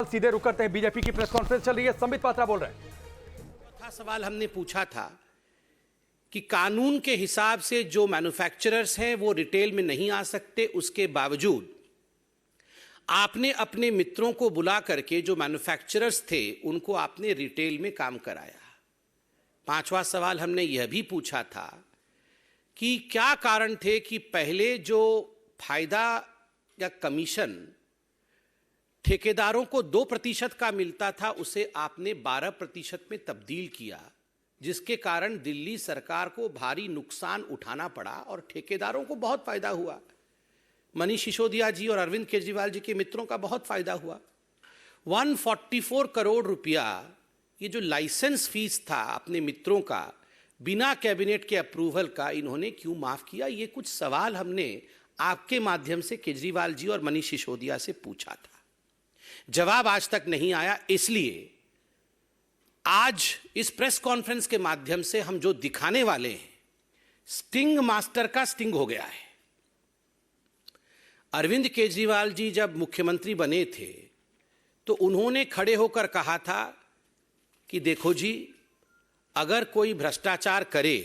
सीधे रुक करते हैं, बीजेपी की प्रेस कॉन्फ्रेंस चल रही है, संबित पात्रा बोल रहे हैं। चौथा सवाल हमने पूछा था कि कानून के हिसाब से जो मैन्युफैक्चरर्स हैं वो रिटेल में नहीं आ सकते, उसके बावजूद आपने अपने मित्रों को बुला करके जो मैन्युफैक्चरर्स थे उनको आपने रिटेल में काम कराया। पांचवा सवाल हमने यह भी पूछा था कि क्या कारण थे कि पहले जो फायदा या कमीशन ठेकेदारों को 2% का मिलता था उसे आपने 12% में तब्दील किया, जिसके कारण दिल्ली सरकार को भारी नुकसान उठाना पड़ा और ठेकेदारों को बहुत फायदा हुआ। मनीष सिसोदिया जी और अरविंद केजरीवाल जी के मित्रों का बहुत फायदा हुआ। 144 करोड़ रुपया ये जो लाइसेंस फीस था अपने मित्रों का बिना कैबिनेट के अप्रूवल का, इन्होंने क्यों माफ किया? ये कुछ सवाल हमने आपके माध्यम से केजरीवाल जी और मनीष सिसोदिया से पूछा था, जवाब आज तक नहीं आया। इसलिए आज इस प्रेस कॉन्फ्रेंस के माध्यम से हम जो दिखाने वाले हैं, स्टिंग मास्टर का स्टिंग हो गया है। अरविंद केजरीवाल जी जब मुख्यमंत्री बने थे तो उन्होंने खड़े होकर कहा था कि देखो जी, अगर कोई भ्रष्टाचार करे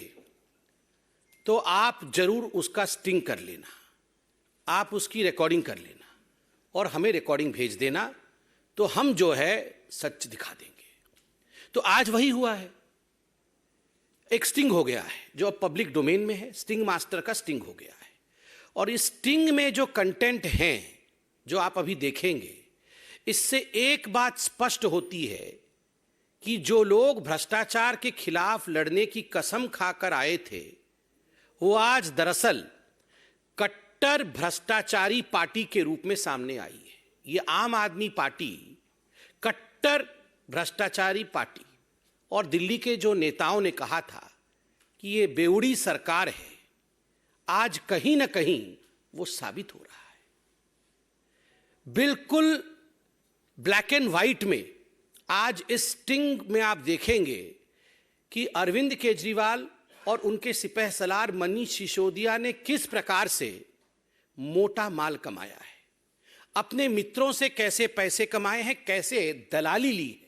तो आप जरूर उसका स्टिंग कर लेना, आप उसकी रिकॉर्डिंग कर लेना और हमें रिकॉर्डिंग भेज देना, तो हम जो है सच दिखा देंगे। तो आज वही हुआ है, एक स्टिंग हो गया है जो अब पब्लिक डोमेन में है, स्टिंग मास्टर का स्टिंग हो गया है। और इस स्टिंग में जो कंटेंट हैं जो आप अभी देखेंगे, इससे एक बात स्पष्ट होती है कि जो लोग भ्रष्टाचार के खिलाफ लड़ने की कसम खाकर आए थे वो आज दरअसल कट्टर भ्रष्टाचारी पार्टी के रूप में सामने आई है। ये आम आदमी पार्टी कट्टर भ्रष्टाचारी पार्टी, और दिल्ली के जो नेताओं ने कहा था कि ये बेउड़ी सरकार है, आज कहीं ना कहीं वो साबित हो रहा है। बिल्कुल ब्लैक एंड व्हाइट में आज इस स्टिंग में आप देखेंगे कि अरविंद केजरीवाल और उनके सिपहसालार मनीष सिसोदिया ने किस प्रकार से मोटा माल कमाया है, अपने मित्रों से कैसे पैसे कमाए हैं, कैसे दलाली ली है।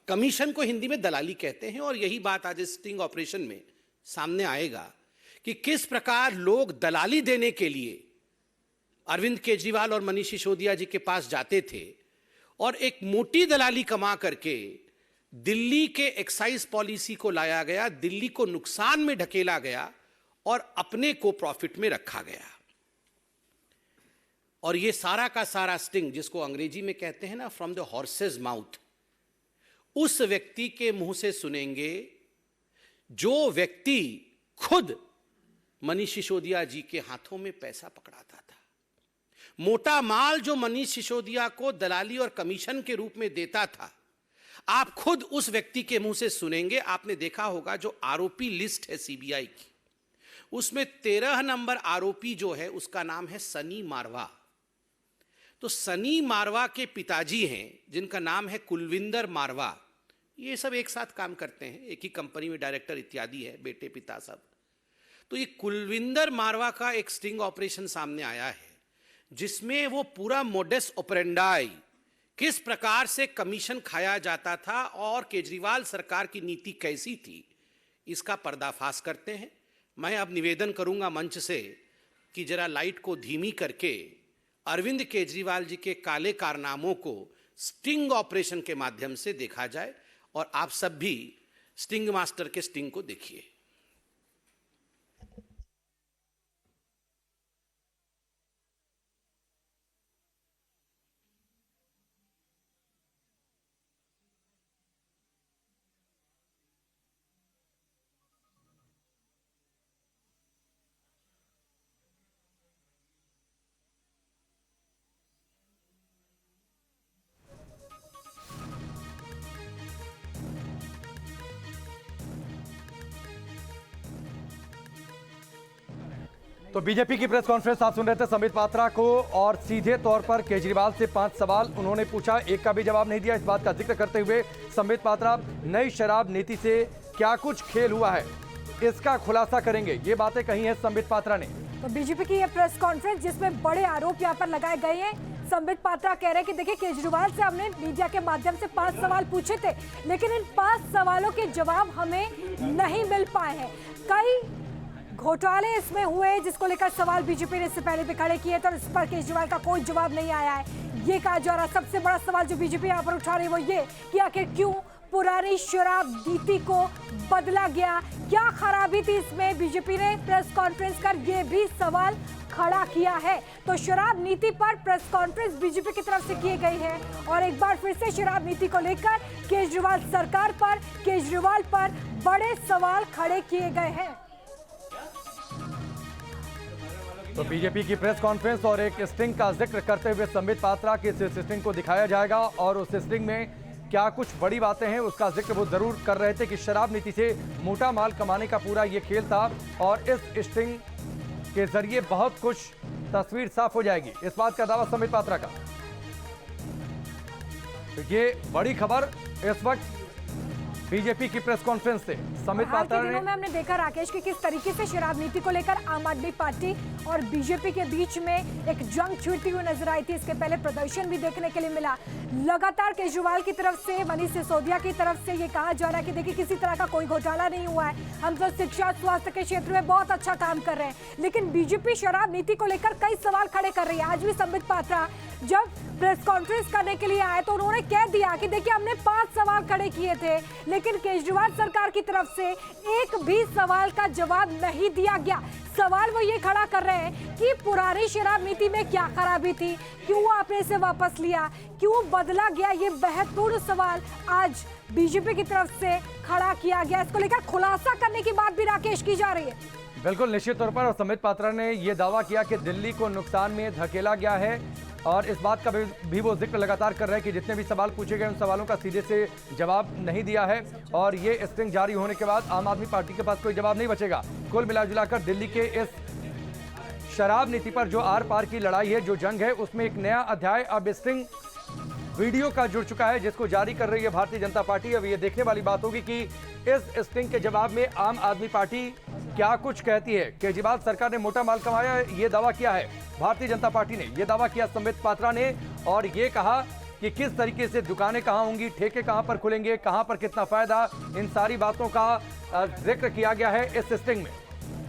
कमीशन को हिंदी में दलाली कहते हैं, और यही बात आज इस स्टिंग ऑपरेशन में सामने आएगा कि किस प्रकार लोग दलाली देने के लिए अरविंद केजरीवाल और मनीष सिसोदिया जी के पास जाते थे और एक मोटी दलाली कमा करके दिल्ली के एक्साइज पॉलिसी को लाया गया, दिल्ली को नुकसान में ढकेला गया और अपने को प्रॉफिट में रखा गया। और ये सारा का सारा स्टिंग, जिसको अंग्रेजी में कहते हैं ना फ्रॉम द हॉर्सेस माउथ, उस व्यक्ति के मुंह से सुनेंगे जो व्यक्ति खुद मनीष सिसोदिया जी के हाथों में पैसा पकड़ाता था। मोटा माल जो मनीष सिसोदिया को दलाली और कमीशन के रूप में देता था, आप खुद उस व्यक्ति के मुंह से सुनेंगे। आपने देखा होगा जो आरोपी लिस्ट है सीबीआई की, उसमें 13 नंबर आरोपी जो है उसका नाम है सनी मारवा। तो सनी मारवा के पिताजी हैं जिनका नाम है कुलविंदर मारवा, ये सब एक साथ काम करते हैं, एक ही कंपनी में डायरेक्टर इत्यादि है, बेटे पिता सब। तो ये कुलविंदर मारवा का एक स्टिंग ऑपरेशन सामने आया है जिसमें वो पूरा मोडस ऑपरेंडाई, किस प्रकार से कमीशन खाया जाता था और केजरीवाल सरकार की नीति कैसी थी, इसका पर्दाफाश करते हैं। मैं अब निवेदन करूंगा मंच से कि जरा लाइट को धीमी करके अरविंद केजरीवाल जी के काले कारनामों को स्टिंग ऑपरेशन के माध्यम से देखा जाए, और आप सब भी स्टिंग मास्टर के स्टिंग को देखिए। तो बीजेपी की प्रेस कॉन्फ्रेंस आप सुन रहे थे संबित पात्रा को, और सीधे तौर पर केजरीवाल से 5 सवाल उन्होंने पूछा, एक का भी जवाब नहीं दिया। इस बात का जिक्र करते हुए संबित पात्रा नई शराब नीति से क्या कुछ खेल हुआ है इसका खुलासा करेंगे, ये बातें कही हैं संबित पात्रा ने। तो बीजेपी की यह प्रेस कॉन्फ्रेंस जिसमें बड़े आरोप यहां पर लगाए गए हैं, संबित पात्रा कह रहे हैं कि देखिए केजरीवाल से हमने मीडिया के माध्यम से 5 सवाल पूछे थे, लेकिन इन 5 सवालों के जवाब हमें नहीं मिल पाए हैं। कई घोटाले इसमें हुए जिसको लेकर सवाल बीजेपी ने इससे पहले भी खड़े किए थे और इस पर केजरीवाल का कोई जवाब नहीं आया है। ये कहा जा रहा सबसे बड़ा सवाल जो बीजेपी यहाँ पर उठा रही है वो ये कि आखिर क्यों पुरानी शराब नीति को बदला गया, क्या खराबी थी इसमें। बीजेपी ने प्रेस कॉन्फ्रेंस कर ये भी सवाल खड़ा किया है। तो शराब नीति पर प्रेस कॉन्फ्रेंस बीजेपी की तरफ से की गई है और एक बार फिर से शराब नीति को लेकर केजरीवाल सरकार पर, केजरीवाल पर बड़े सवाल खड़े किए गए हैं। तो बीजेपी की प्रेस कॉन्फ्रेंस और एक स्टिंग का जिक्र करते हुए संबित पात्रा की इस स्टिंग को दिखाया जाएगा और उस स्टिंग में क्या कुछ बड़ी बातें हैं उसका जिक्र वो जरूर कर रहे थे कि शराब नीति से मोटा माल कमाने का पूरा ये खेल था और इस स्टिंग के जरिए बहुत कुछ तस्वीर साफ हो जाएगी, इस बात का दावा संबित पात्रा का। तो ये बड़ी खबर इस वक्त बीजेपी की प्रेस कॉन्फ्रेंस से संबित पात्रा ने। में हमने देखा राकेश कि किस तरीके से शराब नीति को लेकर आम आदमी पार्टी और बीजेपी के बीच में एक जंग छिड़ती हुई नजर आई थी। इसके पहले प्रदर्शन भी देखने के लिए मिला। लगातार केजरीवाल की तरफ से, मनीष सिसोदिया की तरफ से ये कहा जा रहा है कि देखिए किसी तरह का कोई घोटाला नहीं हुआ है, हम तो शिक्षा स्वास्थ्य के क्षेत्र में बहुत अच्छा काम कर रहे हैं। लेकिन बीजेपी शराब नीति को लेकर कई सवाल खड़े कर रही है। आज भी संबित पात्रा जब प्रेस कॉन्फ्रेंस करने के लिए आए तो उन्होंने कह दिया कि देखिए हमने 5 सवाल खड़े किए थे, लेकिन केजरीवाल सरकार की तरफ से एक भी सवाल का जवाब नहीं दिया गया। सवाल वो ये खड़ा कर रहे हैं कि पुरानी शराब नीति में क्या खराबी थी, क्यों आपने इसे वापस लिया, क्यों बदला गया। ये महत्वपूर्ण सवाल आज बीजेपी की तरफ से खड़ा किया गया। इसको लेकर खुलासा करने की बात भी राकेश की जा रही है। बिल्कुल निश्चित तौर पर और संबित पात्रा ने यह दावा किया कि दिल्ली को नुकसान में धकेला गया है और इस बात का भी वो जिक्र लगातार कर रहे हैं कि जितने भी सवाल पूछे गए उन सवालों का सीधे से जवाब नहीं दिया है और ये स्ट्रिंग जारी होने के बाद आम आदमी पार्टी के पास कोई जवाब नहीं बचेगा। कुल मिलाजुलाकर दिल्ली के इस शराब नीति पर जो आर पार की लड़ाई है, जो जंग है, उसमें एक नया अध्याय अब स्ट्रिंग वीडियो का जुड़ चुका है जिसको जारी कर रही है भारतीय जनता पार्टी। अब ये देखने वाली बात होगी कि इस स्टिंग के जवाब में आम आदमी पार्टी क्या कुछ कहती है। केजरीवाल सरकार ने मोटा माल कमाया, ये दावा किया है भारतीय जनता पार्टी ने, ये दावा किया संबित पात्रा ने और ये कहा कि किस तरीके से दुकानें कहां होंगी, ठेके कहां पर खुलेंगे, कहां पर कितना फायदा, इन सारी बातों का जिक्र किया गया है इस स्टिंग में।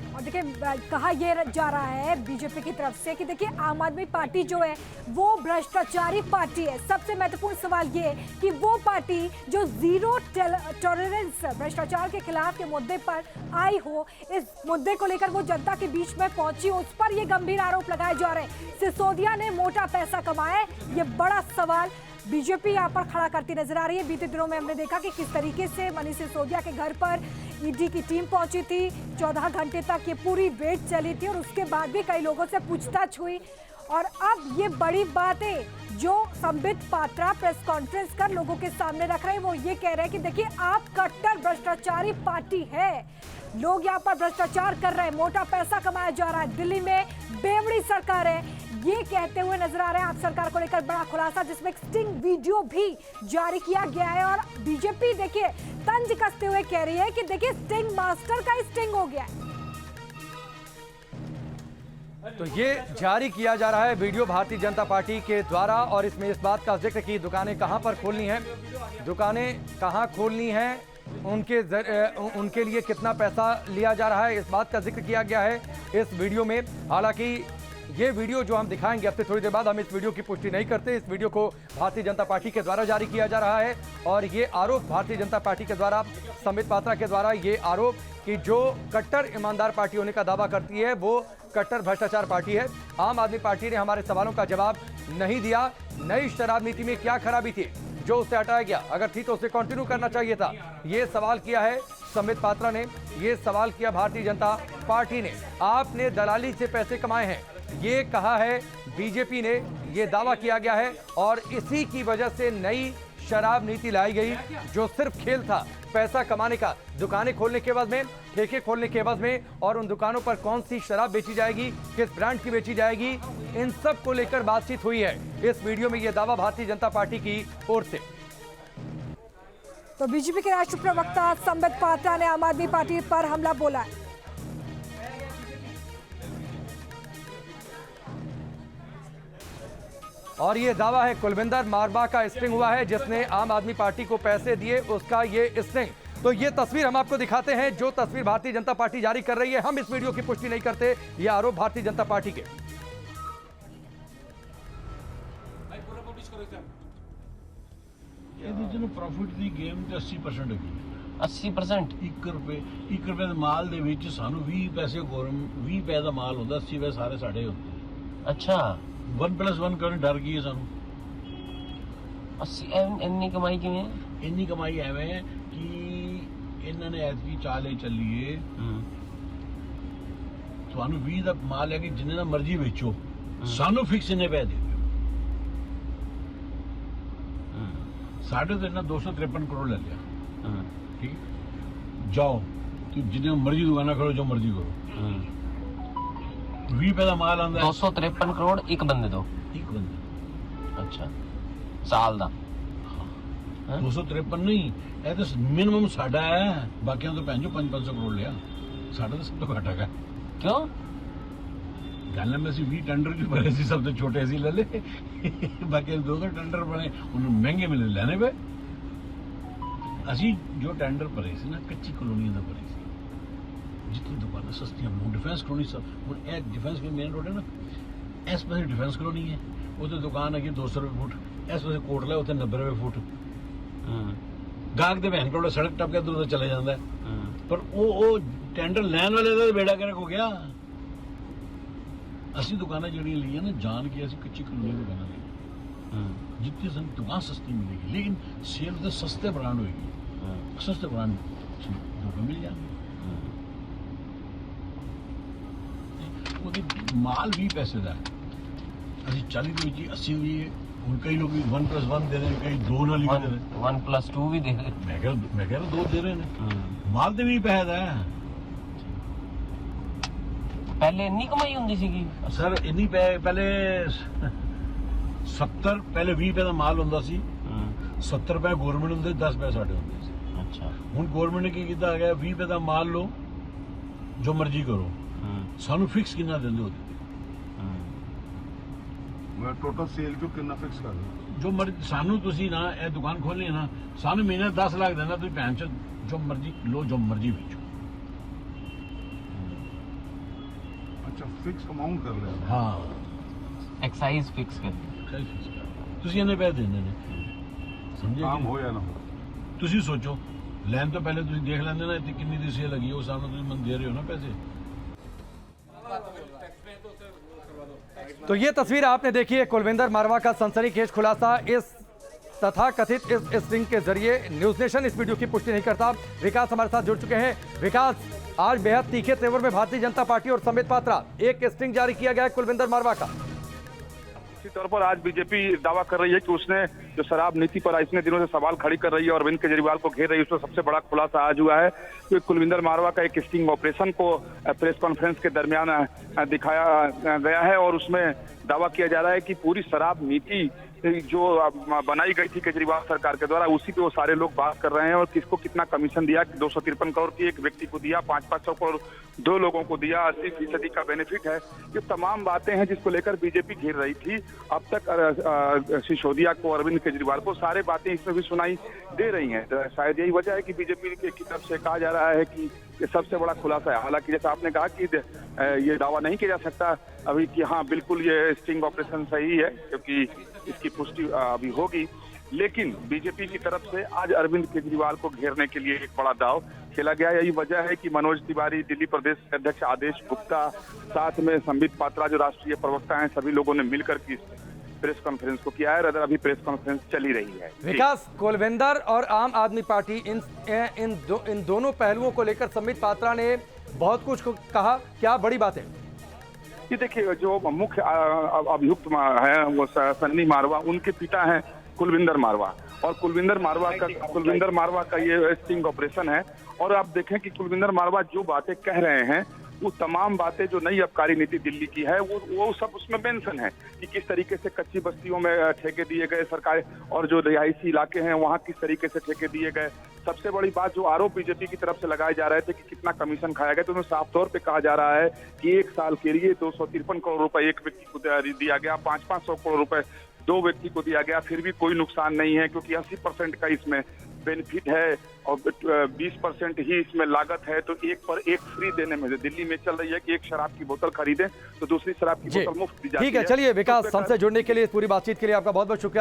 और देखिए कहा यह जा रहा है बीजेपी की तरफ से कि देखिए आम आदमी पार्टी जो है वो भ्रष्टाचारी पार्टी है। सबसे महत्वपूर्ण सवाल ये है कि वो पार्टी जो जीरो टॉलरेंस भ्रष्टाचार के खिलाफ के मुद्दे पर आई हो, इस मुद्दे को लेकर वो जनता के बीच में पहुंची, उस पर ये गंभीर आरोप लगाए जा रहे हैं। सिसोदिया ने मोटा पैसा कमाया, ये बड़ा सवाल बीजेपी यहाँ पर खड़ा करती नजर आ रही है। बीते दिनों में हमने देखा कि किस तरीके से मनीष सिसोदिया के घर पर ईडी की टीम पहुंची थी, 14 घंटे तक ये पूरी वेट चली थी और उसके बाद भी कई लोगों से पूछताछ हुई। और अब ये बड़ी बात है जो संबित पात्रा प्रेस कॉन्फ्रेंस कर लोगों के सामने रख रहे हैं, वो ये कह रहे हैं कि देखिए आप कट्टर भ्रष्टाचारी पार्टी है, लोग यहाँ पर भ्रष्टाचार कर रहे हैं, मोटा पैसा कमाया जा रहा है, दिल्ली में बेवड़ी सरकार है, ये कहते हुए नजर आ रहे हैं। आप सरकार को लेकर बड़ा खुलासा जिसमें एक स्टिंग वीडियो भी जारी किया गया है और बीजेपी देखिए तंज कसते हुए कह रही है कि देखिए स्टिंग मास्टर का स्टिंग हो गया है। तो ये जारी किया जा रहा है वीडियो भारतीय जनता पार्टी के द्वारा और इसमें इस बात का जिक्र कि दुकानें कहां पर खोलनी है, दुकानें कहां खोलनी है, उनके लिए कितना पैसा लिया जा रहा है, इस बात का जिक्र किया गया है इस वीडियो में। हालांकि ये वीडियो जो हम दिखाएंगे अब से थोड़ी देर बाद, हम इस वीडियो की पुष्टि नहीं करते। इस वीडियो को भारतीय जनता पार्टी के द्वारा जारी किया जा रहा है और ये आरोप भारतीय जनता पार्टी के द्वारा, संबित पात्रा के द्वारा ये आरोप कि जो कट्टर ईमानदार पार्टी होने का दावा करती है वो कट्टर भ्रष्टाचार पार्टी है। आम आदमी पार्टी ने हमारे सवालों का जवाब नहीं दिया। नई शराब नीति में क्या खराबी थी जो उससे हटाया गया, अगर थी तो उसे कंटिन्यू करना चाहिए था, ये सवाल किया है संबित पात्रा ने, ये सवाल किया भारतीय जनता पार्टी ने। आपने दलाली से पैसे कमाए हैं, ये कहा है बीजेपी ने, ये दावा किया गया है और इसी की वजह से नई शराब नीति लाई गई जो सिर्फ खेल था पैसा कमाने का, दुकानें खोलने के बाद में, ठेके खोलने के बाद में, और उन दुकानों पर कौन सी शराब बेची जाएगी, किस ब्रांड की बेची जाएगी, इन सब को लेकर बातचीत हुई है। इस वीडियो में यह दावा भारतीय जनता पार्टी की ओर से। तो बीजेपी के राष्ट्रीय प्रवक्ता संबित पात्रा ने आम आदमी पार्टी पर हमला बोला है। और ये दावा है कुलविंदर मारवा का स्टिंग हुआ है, जिसने आम आदमी पार्टी को पैसे दिए उसका ये स्टिंग। तो ये तस्वीर हम आपको दिखाते हैं, जो तस्वीर भारतीय जनता पार्टी जारी कर रही है। हम इस वीडियो की पुष्टि नहीं करते, ये आरोप भारतीय जनता पार्टी के। प्रॉफिट की गेम 80% है 80% 1 रुपए ਦੇ ਮਾਲ ਦੇ ਵਿੱਚ ਸਾਨੂੰ 20 ਪੈਸੇ 20 ਪੈਸੇ ਦਾ ਮਾਲ ਹੁੰਦਾ 80 ਪੈਸੇ ਸਾਰੇ ਸਾਡੇ ਹੁੰਦੇ अच्छा 1+1 ਕਰਨ ਡਰ ਗਈ ਹੈ ਸਾਨੂੰ 80 ਇੰਨੀ ਕਮਾਈ ਕਿਵੇਂ ਹੈ? ਇੰਨੀ ਕਮਾਈ ਐਵੇਂ ਹੈ ਕਿ ਇਹਨਾਂ ਨੇ ਐਤਕੀ ਚਾਲੇ ਚੱਲੀਏ ਤੁਹਾਨੂੰ 20 ਦਾ ਮਾਲ ਹੈ ਕਿ ਜਿੰਨੇ ਦਾ ਮਰਜ਼ੀ ਵੇਚੋ ਸਾਨੂੰ ਫਿਕਸ ਨੇ ਪੈ ਦੇ ਸਾਡੇ ਤੋਂ ਇਹਨਾਂ 253 ਕਰੋੜ ਲੈ ਲਿਆ ठीक जाओ कि जितने मर्जी दुकाना करो जो मर्जी करो 20 रुपए का माल आंदा 253 करोड़ एक बंदे दो एक बंदे अच्छा साल दा 253 नहीं ਇਹ ਤਾਂ ਮਿਨੀਮਮ ਸਾਡਾ ਹੈ ਬਾਕੀਆਂ ਤੋਂ ਭੈਣ ਜੋ 500 ਕਰੋੜ ਲਿਆ ਸਾਡਾ ਤਾਂ ਸਭ ਤੋਂ ਘੱਟ ਹੈਗਾ क्यों ਗੱਲ ਹੈ ਮੈਂ ਅਸੀਂ 20 ਟੈਂਡਰ ਵੀ ਭਰੇ ਸੀ ਸਭ ਤੋਂ ਛੋਟੇ ਸੀ ਲੈ ਲੈ ਬਾਕੀ ਦੋ ਟੈਂਡਰ ਬਣੇ ਉਹਨੂੰ ਮਹਿੰਗੇ ਮਿਲੇ ਲੈਣੇ ਪਏ ਅਸੀਂ ਜੋ ਟੈਂਡਰ ਭਰੇ ਸੀ ਨਾ ਕੱਚੀ ਕਲੋਨੀਆਂ ਦਾ ਭਰੇ ਸੀ ਜਿੱਥੇ ਦੁਕਾਨਾਂ ਸਸਤੀਆਂ ਨੂੰ ਡਿਫੈਂਸ ਕਲੋਨੀ ਸਭ ਹੁਣ ਇਹ ਡਿਫੈਂਸ ਕਲੋਨੀ ਮੇਨ ਰੋਡ ਹੈ ਨਾ ਇਸ ਪਾਸੇ ਡਿਫੈਂਸ ਕਲੋਨੀ ਹੈ ਉੱਥੇ ਦੁਕਾਨ ਹੈਗੀ 200 ਰੁਪਏ ਫੁੱਟ ਇਸ ਪਾਸੇ ਕੋਟਲਾ ਉੱਥੇ 90 ਰੁਪਏ ਫੁੱਟ ਗਾਹਕ ਦੇ ਭੈਣ ਕੋਲ ਸੜਕ ਟੱਪ ਕੇ ਦੂਰ ਚਲੇ ਜਾਂਦਾ ਪਰ ਉਹ ਟੈਂਡਰ ਲੈਣ ਵਾਲੇ ਦਾ ਬੇੜਾ ਗਰਕ ਹੋ ਗਿਆ ਅਸੀਂ ਦੁਕਾਨਾਂ ਜਿਹੜੀਆਂ ਲਈਆਂ ਨਾ ਜਾਣ ਕੇ ਅਸੀਂ ਕੱਚੀ ਕਲੋਨੀ ਦੁਕਾਨਾਂ ਲਈਆਂ जितनी सन दुकान सस्ती मिलेगी लेकिन सेल तो सस्ते ब्रांड होगी सस्ते ब्रांड धोखे मिल जाएंगे माल भी पैसे का असि 40 भी 80 भी और कई लोग 1+1 दे रहे हैं कई 2 नाल दे रहे हैं 1+2 भी दे रहे मैं कह रहा 2 दे रहे हैं माल तो भी पैसे का है पहले इतनी कमाई होंदी सी सर इन्नी पहले 70 ਪਹਿਲੇ 20 ਰੁਪਏ ਦਾ ਮਾਲ ਹੁੰਦਾ ਸੀ 70 ਰੁਪਏ ਗਵਰਨਮੈਂਟ ਹੁੰਦੇ 10 ਰੁਪਏ ਸਾਡੇ ਹੁੰਦੇ ਸੀ अच्छा ਹੁਣ ਗਵਰਨਮੈਂਟ ਨੇ ਕੀ ਕੀਤਾ ਹੈਗਾ 20 ਰੁਪਏ ਦਾ ਮਾਲ ਲਓ ਜੋ ਮਰਜ਼ੀ ਕਰੋ ਸਾਨੂੰ ਫਿਕਸ ਕਿੰਨਾ ਦਿੰਦੇ ਹੋ ਮੈਂ ਟੋਟਲ ਸੇਲ ਚੋਂ ਕਿੰਨਾ ਫਿਕਸ ਕਰ ਦਿੰਦਾ ਜੋ ਮਰਜ਼ੀ ਸਾਨੂੰ ਤੁਸੀਂ ਨਾ ਇਹ ਦੁਕਾਨ ਖੋਲ੍ਹਣੀ ਨਾ ਸਾਨੂੰ ਮਹੀਨੇ 10 ਲੱਖ ਦੇਣਾ ਤੁਸੀਂ ਭੈਣ ਚ ਜੋ ਮਰਜ਼ੀ ਲਓ ਜੋ ਮਰਜ਼ੀ ਵੇਚੋ ਅੱਛਾ ਫਿਕਸ ਅਮਾਉਂਟ ਕਰ ਲਿਆ ਹਾਂ एक्साइज फिक्स कर ਤੁਸੀਂ ਇਹਨੇ ਪੈਸੇ ਦੇਣੇ ਨੇ ਸਮਝੇ ਕੰਮ ਕਿ ਹੋਇਆ ਨਾ ਤੁਸੀਂ ਸੋਚੋ ਲੈਣ ਤੋਂ ਪਹਿਲੇ ਤੁਸੀਂ ਦੇਖ ਲੈਂਦੇ ਨਾ ਇੱਥੇ ਕਿੰਨੀ ਦੀ ਸੇਲ ਲੱਗੀ ਉਹ ਸਾਨੂੰ ਤੁਸੀਂ ਮਨ ਦੇ ਰਹੇ ਹੋ ਨਾ ਪੈਸੇ तो ये तस्वीर आपने देखी है कुलविंदर मारवा का सनसनीखेज खुलासा इस तथाकथित इस स्टिंग के जरिए। न्यूज नेशन इस वीडियो की पुष्टि नहीं करता। विकास हमारे साथ जुड़ चुके हैं। विकास, आज बेहद तीखे तेवर में भारतीय जनता पार्टी और संबित पात्रा एक स्टिंग जारी किया गया है कुलविंदर मारवा का। निश्चित तौर पर आज बीजेपी दावा कर रही है कि उसने जो शराब नीति पर इतने दिनों से सवाल खड़ी कर रही है और अरविंद केजरीवाल को घेर रही है, उसमें सबसे बड़ा खुलासा आज हुआ है कि कुलविंदर मारवा का एक स्टिंग ऑपरेशन को प्रेस कॉन्फ्रेंस के दरमियान दिखाया गया है और उसमें दावा किया जा रहा है कि पूरी शराब नीति जो बनाई गई थी केजरीवाल सरकार के द्वारा उसी पे वो सारे लोग बात कर रहे हैं और किसको कितना कमीशन दिया, 253 करोड़ की एक व्यक्ति को दिया, 500 करोड़ 2 लोगों को दिया, 80% का बेनिफिट है। ये तमाम बातें हैं जिसको लेकर बीजेपी घेर रही थी। अब तक सिसोदिया को, अरविंद केजरीवाल को सारे बातें इसमें भी सुनाई दे रही हैं। तो शायद यही वजह है कि बीजेपी की तरफ से कहा जा रहा है कि ये सबसे बड़ा खुलासा है। हालांकि जैसा आपने कहा कि ये दावा नहीं किया जा सकता अभी कि हाँ बिल्कुल ये स्टिंग ऑपरेशन सही है, क्योंकि इसकी पुष्टि अभी होगी। लेकिन बीजेपी की तरफ से आज अरविंद केजरीवाल को घेरने के लिए एक बड़ा दाव खेला गया। यही वजह है कि मनोज तिवारी, दिल्ली प्रदेश अध्यक्ष आदेश गुप्ता, साथ में संबित पात्रा जो राष्ट्रीय प्रवक्ता हैं, सभी लोगों ने मिलकर की प्रेस कॉन्फ्रेंस को किया है। अभी प्रेस कॉन्फ्रेंस चली रही है। विकास, कुलविंदर और आम आदमी पार्टी इन दोनों पहलुओं को लेकर संबित पात्रा ने बहुत कुछ कहा, क्या बड़ी बात है? ये देखिए, जो मुख्य अभियुक्त है वो सन्नी मारवा, उनके पिता हैं कुलविंदर मारवा, और कुलविंदर मारवा का ये स्टिंग ऑपरेशन है। और आप देखें कि कुलविंदर मारवा जो बातें कह रहे हैं वो तमाम बातें जो नई आबकारी नीति दिल्ली की है वो सब उसमें मेंशन है कि किस तरीके से कच्ची बस्तियों में ठेके दिए गए सरकार, और जो रिहायशी इलाके हैं वहाँ किस तरीके से ठेके दिए गए। सबसे बड़ी बात जो आरोप बीजेपी की तरफ से लगाए जा रहे थे कि कितना कमीशन खाया गया, तो उसमें साफ तौर पे कहा जा रहा है कि 1 साल के लिए 253 करोड़ रुपए एक व्यक्ति को दिया गया, 500 करोड़ रुपए 2 व्यक्ति को दिया गया, फिर भी कोई नुकसान नहीं है, क्योंकि 80% का इसमें बेनिफिट है और 20% ही इसमें लागत है। तो एक पर एक फ्री देने में दिल्ली में चल रही है कि एक शराब की बोतल खरीदें तो दूसरी शराब की जी बोतल मुफ्त दी जाती है। ठीक है, चलिए विकास, तो हमसे जुड़ने के लिए, इस पूरी बातचीत के लिए आपका बहुत बहुत शुक्रिया।